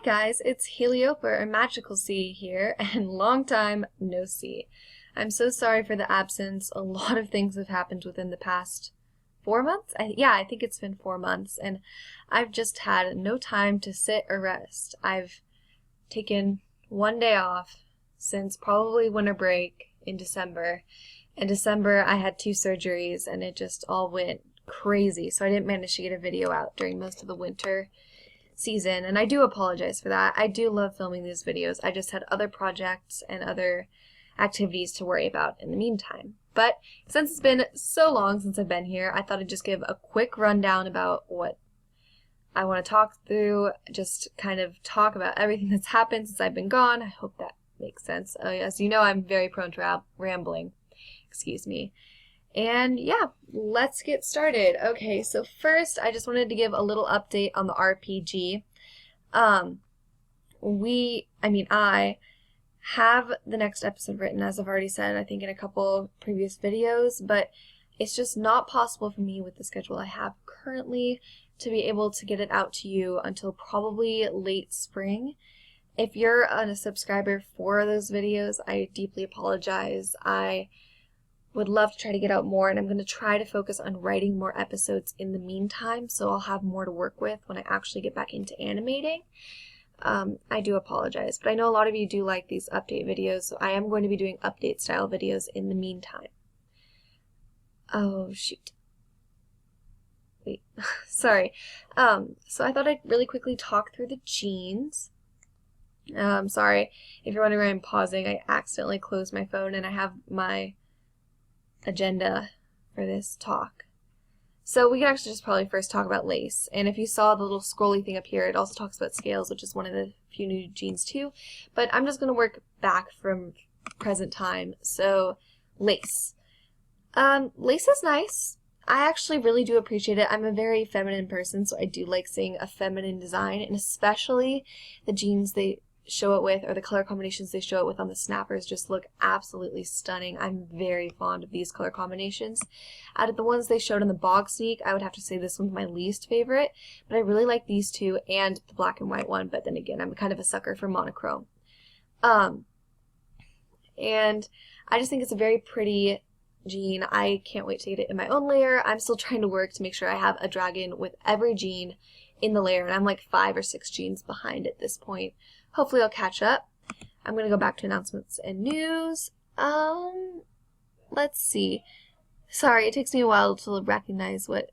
guys, it's Helioper or Magical Sea here, and long time no see. I'm so sorry for the absence. A lot of things have happened within the past 4 months. I think it's been 4 months, and I've just had no time to sit or rest. I've taken one day off since probably winter break in December. In December, I had 2 surgeries, and it just all went crazy, so I didn't manage to get a video out during most of the winter season, and I do apologize for that. I do love filming these videos. I just had other projects and other activities to worry about in the meantime. But since it's been so long since I've been here, I thought I'd just give a quick rundown about what I want to talk through, just kind of talk about everything that's happened since I've been gone. I hope that makes sense. As you know, I'm very prone to rambling. Excuse me. And yeah, let's get started. Okay, so first I just wanted to give a little update on the RPG. I have the next episode written, as I've already said, I think in a couple previous videos, but it's just not possible for me with the schedule I have currently to be able to get it out to you until probably late spring. If you're a subscriber for those videos, I deeply apologize. I would love to try to get out more, and I'm going to try to focus on writing more episodes in the meantime, so I'll have more to work with when I actually get back into animating. I do apologize, but I know a lot of you do like these update videos, so I am going to be doing update style videos in the meantime. Oh, shoot. Wait, sorry. So I thought I'd really quickly talk through the genes. Sorry, if you're wondering why I'm pausing, I accidentally closed my phone and I have my agenda for this talk. So we can actually just probably first talk about lace. And if you saw the little scrolly thing up here, it also talks about scales, which is one of the few new genes too. But I'm just going to work back from present time. So lace. Lace is nice. I actually really do appreciate it. I'm a very feminine person, so I do like seeing a feminine design, and especially the jeans they show it with, or the color combinations they show it with on the snappers, just look absolutely stunning. I'm very fond of these color combinations. Out of the ones they showed in the Bog Sneak, I would have to say this one's my least favorite, but I really like these two and the black and white one, but then again, I'm kind of a sucker for monochrome. And I just think it's a very pretty jean. I can't wait to get it in my own layer. I'm still trying to work to make sure I have a dragon with every jean in the layer, and I'm like 5 or 6 jeans behind at this point. Hopefully I'll catch up. I'm going to go back to announcements and news. Let's see. Sorry, it takes me a while to recognize what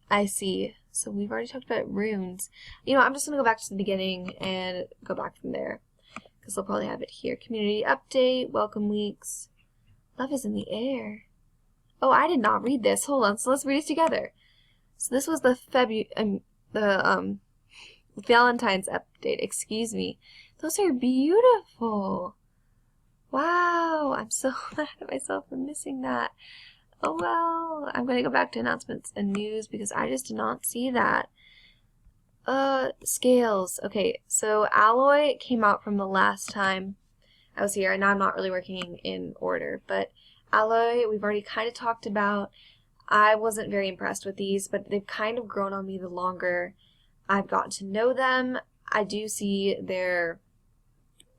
I see. So we've already talked about runes. You know, I'm just going to go back to the beginning and go back from there, because they'll probably have it here. Community update, welcome weeks. Love is in the air. Oh, I did not read this. Hold on, so let's read it together. So this was the Valentine's update, excuse me. Those are beautiful. Wow, I'm so mad at myself for missing that. Oh well, I'm going to go back to announcements and news because I just did not see that. Scales. Okay, so Alloy came out from the last time I was here, and now I'm not really working in order, but Alloy we've already kind of talked about. I wasn't very impressed with these, but they've kind of grown on me the longer I've gotten to know them. I do see their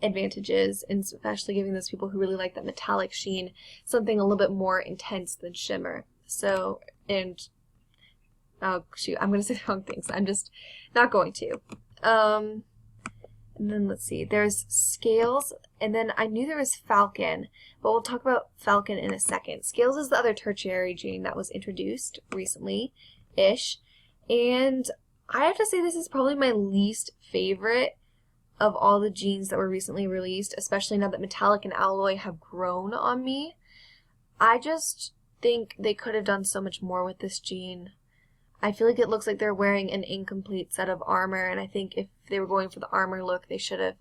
advantages, and especially giving those people who really like that metallic sheen something a little bit more intense than shimmer. So, and oh shoot, I'm going to say the wrong things. I'm just not going to. And then let's see, there's Scales, and then I knew there was Falcon, but we'll talk about Falcon in a second. Scales is the other tertiary gene that was introduced recently-ish, and I have to say this is probably my least favorite of all the genes that were recently released, especially now that Metallic and Alloy have grown on me. I just think they could have done so much more with this gene. I feel like it looks like they're wearing an incomplete set of armor, and I think if they were going for the armor look, they should have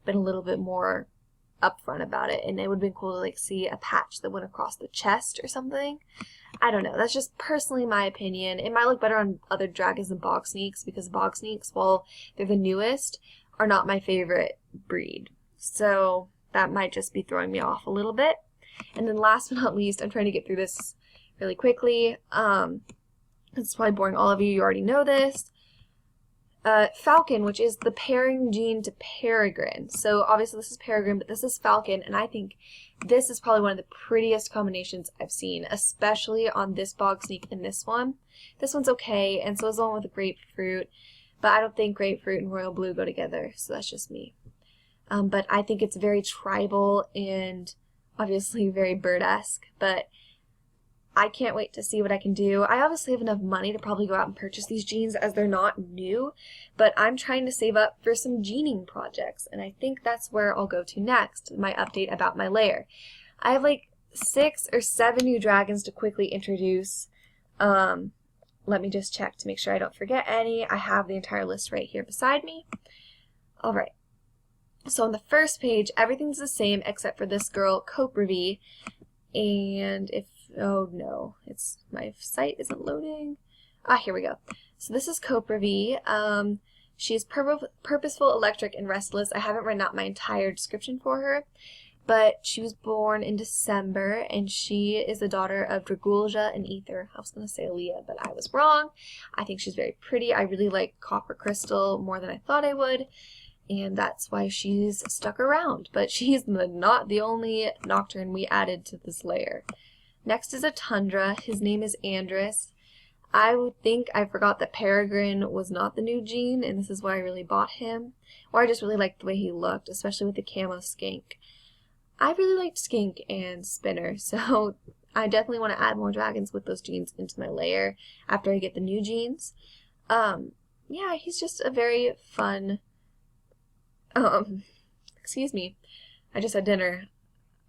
been a little bit more upfront about it, and it would have been cool to like see a patch that went across the chest or something. I don't know, that's just personally my opinion. It might look better on other dragons than Bog Sneaks, because Bog Sneaks, while they're the newest, are not my favorite breed. So that might just be throwing me off a little bit. And then last but not least, I'm trying to get through this really quickly. It's probably boring all of you, you already know this. Falcon, which is the pairing gene to Peregrine. So obviously this is Peregrine, but this is Falcon, and I think this is probably one of the prettiest combinations I've seen, especially on this Bog Sneak and this one. This one's okay, and so is the one with the grapefruit, but I don't think grapefruit and royal blue go together, so that's just me. But I think it's very tribal and obviously very bird-esque, but I can't wait to see what I can do. I obviously have enough money to probably go out and purchase these jeans as they're not new, but I'm trying to save up for some jeaning projects, and I think that's where I'll go to next, my update about my lair. I have like 6 or 7 new dragons to quickly introduce. Let me just check to make sure I don't forget any. I have the entire list right here beside me. Alright, so on the first page, everything's the same except for this girl, Copravi, and if oh no, it's my site isn't loading. Ah, here we go. So this is Copravi. She's purposeful, electric, and restless. I haven't written out my entire description for her, but she was born in December, and she is the daughter of Dragulja and Ether. I was going to say Aaliyah, but I was wrong. I think she's very pretty. I really like Copper Crystal more than I thought I would, and that's why she's stuck around. But she's not the only Nocturne we added to this lair. Next is a Tundra. His name is Andrus. I would think I forgot that Peregrine was not the new gene, and this is why I really bought him. Or I just really liked the way he looked, especially with the camo skink. I really liked Skink and Spinner, so I definitely want to add more dragons with those genes into my lair after I get the new genes. Yeah, he's just a very fun, excuse me, I just had dinner.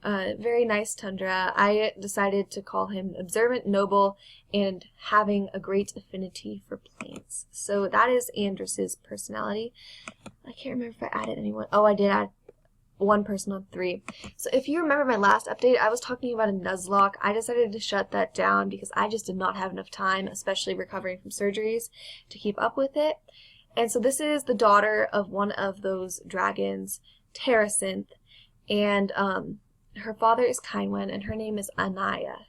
Very nice Tundra. I decided to call him observant, noble, and having a great affinity for plants. So that is Andrus's personality. I can't remember if I added anyone. Oh, I did add one person on 3. So if you remember my last update, I was talking about a Nuzlocke. I decided to shut that down because I just did not have enough time, especially recovering from surgeries, to keep up with it. And so this is the daughter of one of those dragons, Terrasynth, and her father is Kaiwen, and her name is Anaya,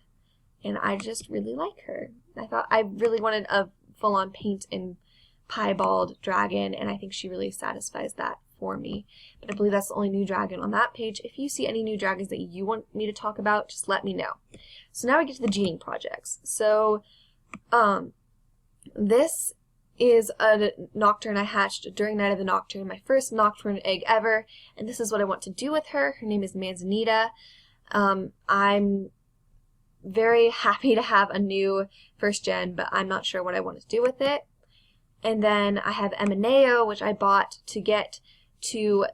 and I just really like her. I thought I really wanted a full-on paint and piebald dragon, and I think she really satisfies that for me. But I believe that's the only new dragon on that page. If you see any new dragons that you want me to talk about, just let me know. So now we get to the gening projects. So this is a Nocturne I hatched during Night of the Nocturne, my first Nocturne egg ever, and this is what I want to do with her. Her name is Manzanita. I'm very happy to have a new first gen, but I'm not sure what I want to do with it. And then I have Emaneo, which I bought to get to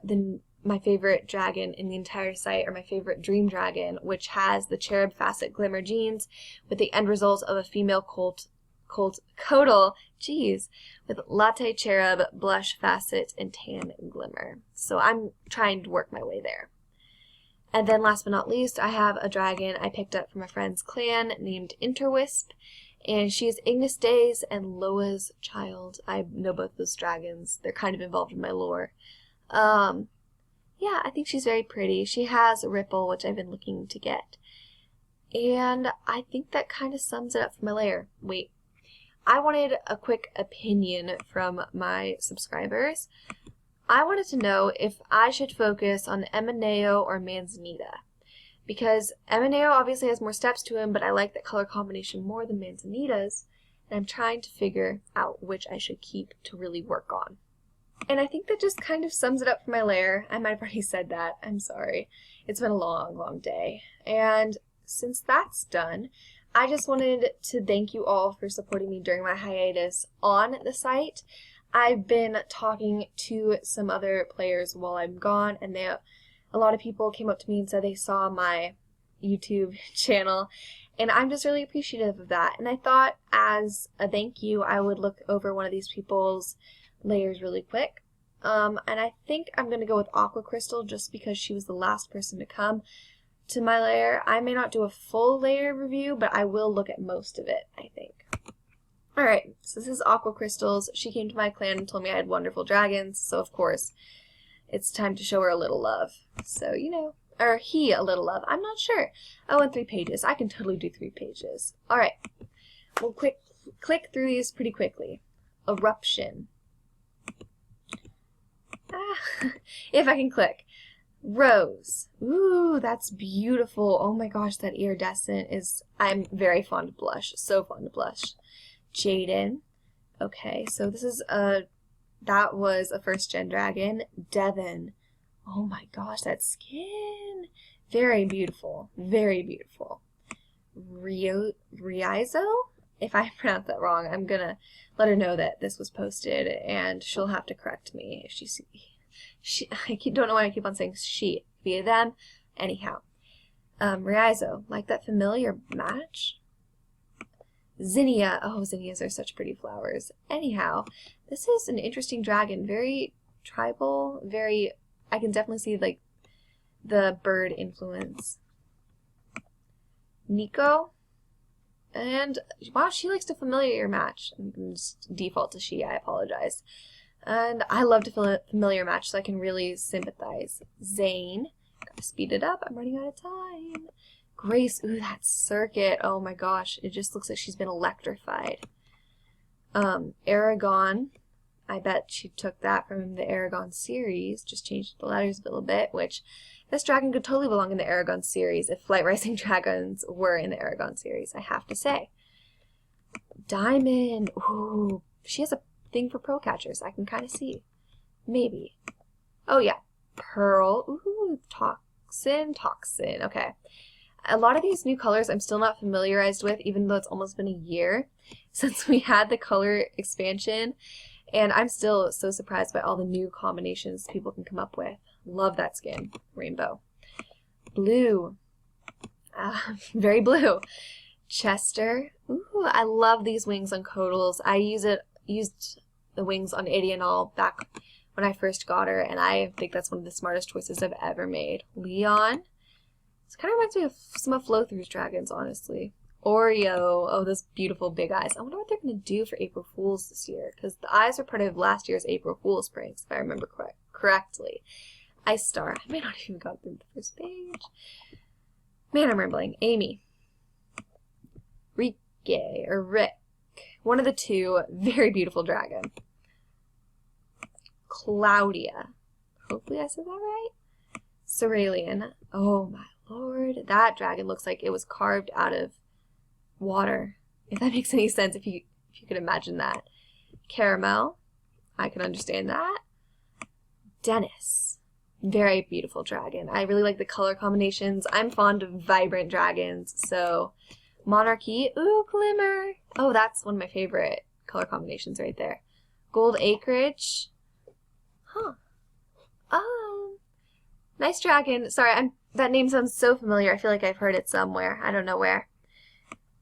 my favorite dragon in the entire site, or my favorite dream dragon, which has the Cherub Facet Glimmer genes with the end result of a female Codal, with Latte Cherub, Blush Facet, and Tan Glimmer. So I'm trying to work my way there. And then last but not least, I have a dragon I picked up from a friend's clan named Interwisp, and she is Ignis Days and Loa's child. I know both those dragons. They're kind of involved in my lore. Yeah, I think she's very pretty. She has a Ripple, which I've been looking to get. And I think that kind of sums it up for my lair. Wait. I wanted a quick opinion from my subscribers. I wanted to know if I should focus on Emaneo or Manzanita, because Emaneo obviously has more steps to him, but I like that color combination more than Manzanita's, and I'm trying to figure out which I should keep to really work on. And I think that just kind of sums it up for my lair. I might have already said that. I'm sorry. It's been a long, long day. And since that's done, I just wanted to thank you all for supporting me during my hiatus on the site. I've been talking to some other players while I'm gone, and a lot of people came up to me and said they saw my YouTube channel, and I'm just really appreciative of that. And I thought as a thank you, I would look over one of these people's layers really quick. And I think I'm going to go with Aqua Crystal just because she was the last person to come to my lair. I may not do a full layer review, but I will look at most of it, I think. Alright, so this is Aqua Crystals. She came to my clan and told me I had wonderful dragons, so of course, it's time to show her a little love. So, you know, or he a little love. I'm not sure. Oh, and 3 pages. I can totally do 3 pages. Alright, we'll click through these pretty quickly. Eruption. if I can click. Rose. Ooh, that's beautiful. Oh my gosh, that iridescent is, I'm very fond of blush. So fond of blush. Jaden. Okay, so this is that was a first gen dragon. Devon. Oh my gosh, that skin. Very beautiful. Very beautiful. Riaizo? If I pronounce that wrong, I'm gonna let her know that this was posted and she'll have to correct me if she don't know why I keep on saying she. Via them. Anyhow. Riaizo. Like that familiar match? Zinnia. Oh, zinnias are such pretty flowers. Anyhow, this is an interesting dragon. Very tribal. Very, I can definitely see like the bird influence. Nico. And wow, she likes to familiar match. I'm gonna just default to she, I apologize. And I love to familiar match so I can really sympathize. Zane. Gotta speed it up. I'm running out of time. Grace. Ooh, that circuit. Oh my gosh. It just looks like she's been electrified. Aragon. I bet she took that from the Aragon series. Just changed the letters a little bit, which this dragon could totally belong in the Aragon series if Flight Rising Dragons were in the Aragon series, I have to say. Diamond. Ooh, she has a thing for pearl catchers. I can kind of see. Maybe. Oh yeah. Pearl. Ooh, toxin. Okay. A lot of these new colors I'm still not familiarized with, even though it's almost been a year since we had the color expansion. And I'm still so surprised by all the new combinations people can come up with. Love that skin. Rainbow. Blue. Very blue. Chester. Ooh, I love these wings on Codals. I used the wings on Idianol back when I first got her, and I think that's one of the smartest choices I've ever made. Leon. This kind of reminds me of some of Flow-Through's dragons, honestly. Oreo. Oh, those beautiful big eyes. I wonder what they're going to do for April Fool's this year, because the eyes are part of last year's April Fool's pranks, if I remember correctly. Ice Star. I may not even got through the first page. Man, I'm rambling. Amy. Rick. One of the two. Very beautiful dragon. Claudia. Hopefully I said that right. Cerulean. Oh my lord. That dragon looks like it was carved out of water. If that makes any sense, if you could imagine that. Caramel. I can understand that. Dennis. Very beautiful dragon. I really like the color combinations. I'm fond of vibrant dragons, so Monarchy. Ooh, Glimmer. Oh, that's one of my favorite color combinations right there. Gold Acreage. Huh. Nice dragon. Sorry, that name sounds so familiar. I feel like I've heard it somewhere. I don't know where.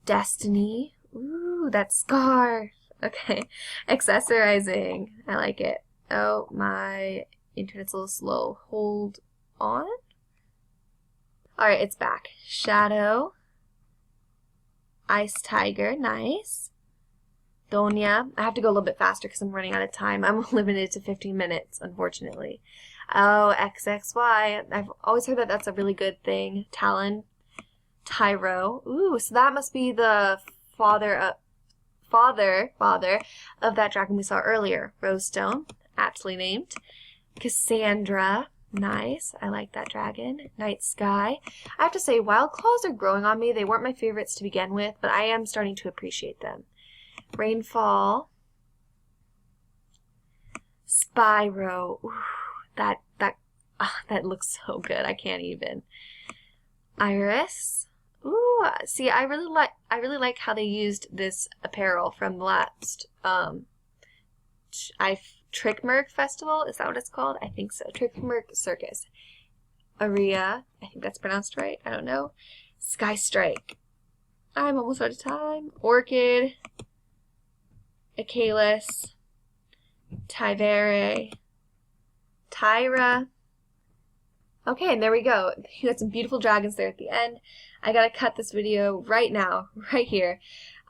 Destiny. Ooh, that scarf. Okay. Accessorizing. I like it. Oh, my internet's a little slow. Hold on. Alright, it's back. Shadow. Ice Tiger. Nice. Donia. I have to go a little bit faster because I'm running out of time. I'm limited to 15 minutes, unfortunately. Oh, XXY. I've always heard that that's a really good thing. Talon. Tyro. Ooh, so that must be the father of that dragon we saw earlier. Rosestone. Aptly named. Cassandra. Nice. I like that dragon. Night Sky. I have to say, Wild Claws are growing on me. They weren't my favorites to begin with, but I am starting to appreciate them. Rainfall. Spyro. Ooh, that looks so good. I can't even. Iris. Ooh, see, I really like how they used this apparel from the last Trickmerk Festival. Is that what it's called? I think so. Trickmerk Circus. Aria. I think that's pronounced right. I don't know. Sky Strike. I'm almost out of time. Orchid. Acalis. Tyvere. Tyra. Okay, and there we go. You got some beautiful dragons there at the end. I gotta cut this video right now, right here.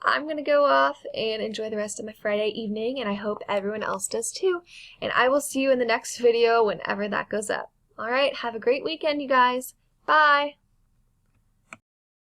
I'm gonna go off and enjoy the rest of my Friday evening, and I hope everyone else does too. And I will see you in the next video whenever that goes up. Alright, have a great weekend, you guys. Bye!